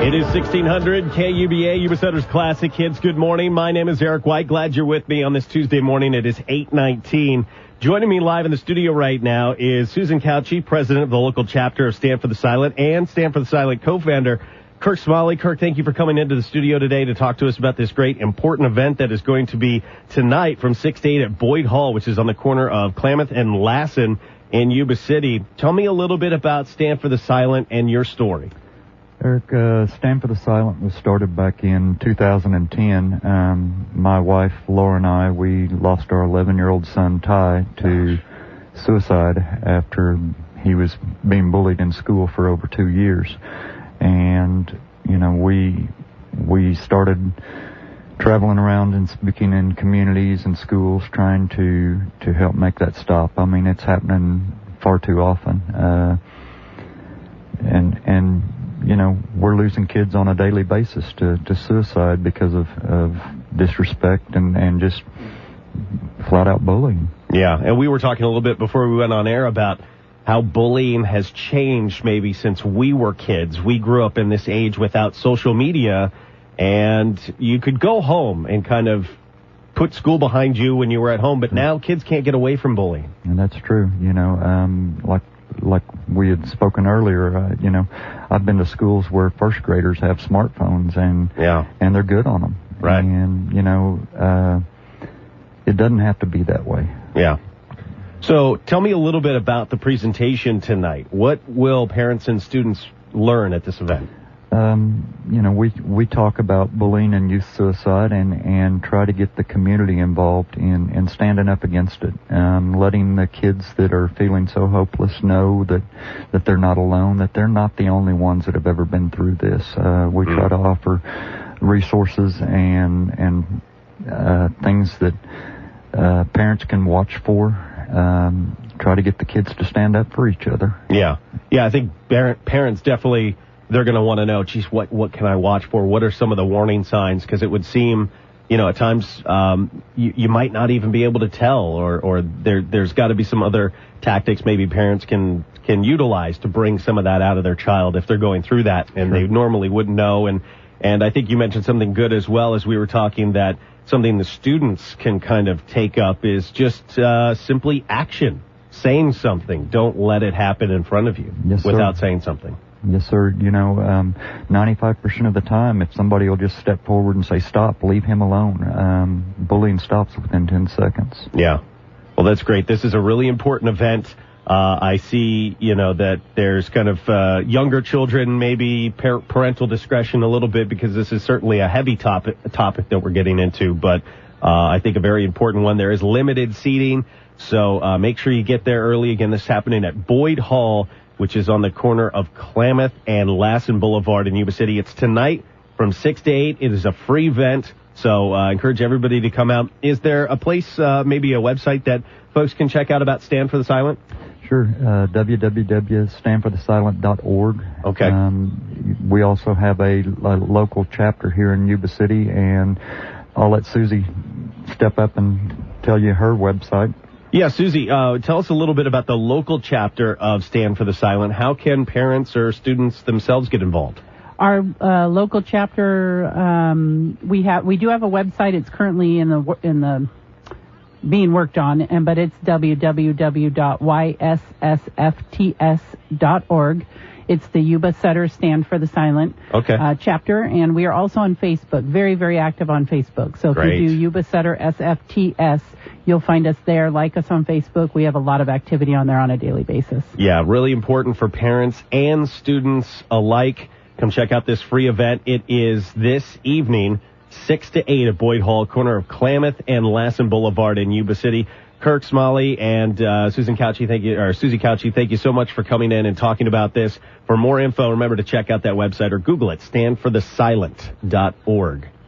It is 1600 KUBA, Yuba-Sutter's Classic Hits. Good morning. My name is Eric White. Glad you're with me on this Tuesday morning. It is 8:19. Joining me live in the studio right now is Susan Cauchi, president of the local chapter of Stand for the Silent, and Stand for the Silent co-founder Kirk Smalley. Kirk, thank you for coming into the studio today to talk to us about this great, important event that is going to be tonight from 6 to 8 at Boyd Hall, which is on the corner of Klamath and Lassen in Yuba City. Tell me a little bit about Stand for the Silent and your story. Eric, Stand for the Silent was started back in 2010. My wife, Laura, and I, we lost our 11-year-old son, Ty, to suicide after he was being bullied in school for over 2 years. And, you know, we started traveling around and speaking in communities and schools trying to help make that stop. I mean, it's happening far too often. And you know, we're losing kids on a daily basis to suicide because of disrespect and just flat-out bullying. Yeah, and we were talking a little bit before we went on air about how bullying has changed maybe since we were kids. We grew up in this age without social media, and you could go home and kind of put school behind you when you were at home, but now kids can't get away from bullying. And that's true. You know, like we had spoken earlier, you know, I've been to schools where first graders have smartphones and they're good on them. Right. And, you know, it doesn't have to be that way. Yeah. So tell me a little bit about the presentation tonight. What will parents and students learn at this event? You know, we talk about bullying and youth suicide and try to get the community involved in standing up against it, letting the kids that are feeling so hopeless know that they're not alone, that they're not the only ones that have ever been through this. We try to offer resources and things that parents can watch for, try to get the kids to stand up for each other. Yeah, I think parents definitely, they're going to want to know, geez, what can I watch for? What are some of the warning signs? Because it would seem, you know, at times you might not even be able to tell, or there's got to be some other tactics maybe parents can utilize to bring some of that out of their child if they're going through that, and they normally wouldn't know. And I think you mentioned something good as well as we were talking, that something the students can kind of take up is just simply action, saying something. Don't let it happen in front of you without saying something. Yes, sir. You know, 95% of the time, if somebody will just step forward and say, stop, leave him alone, bullying stops within 10 seconds. Yeah. Well, that's great. This is a really important event. I see, you know, that there's kind of younger children, maybe parental discretion a little bit, because this is certainly a heavy topic that we're getting into, but I think a very important one. There is limited seating, so make sure you get there early. Again, this is happening at Boyd Hall, which is on the corner of Klamath and Lassen Boulevard in Yuba City. It's tonight from 6 to 8. It is a free event, so I encourage everybody to come out. Is there a place, maybe a website that folks can check out about Stand for the Silent? Sure, www.standforthesilent.org. Okay. We also have a local chapter here in Yuba City, and I'll let Susie step up and tell you her website. Yeah, Susie, tell us a little bit about the local chapter of Stand for the Silent. How can parents or students themselves get involved? Our local chapter, we do have a website. It's currently in the being worked on, but it's www.yssfts.org. It's the Yuba-Sutter Stand for the Silent chapter, and we are also on Facebook, very, very active on Facebook. So if you do Yuba-Sutter SFTS, you'll find us there. Like us on Facebook. We have a lot of activity on there on a daily basis. Yeah, really important for parents and students alike. Come check out this free event. It is this evening, 6 to 8 at Boyd Hall, corner of Klamath and Lassen Boulevard in Yuba City. Kirk Smalley and Susie Cauchi, thank you so much for coming in and talking about this. For more info, remember to check out that website or Google it, standforthesilent.org.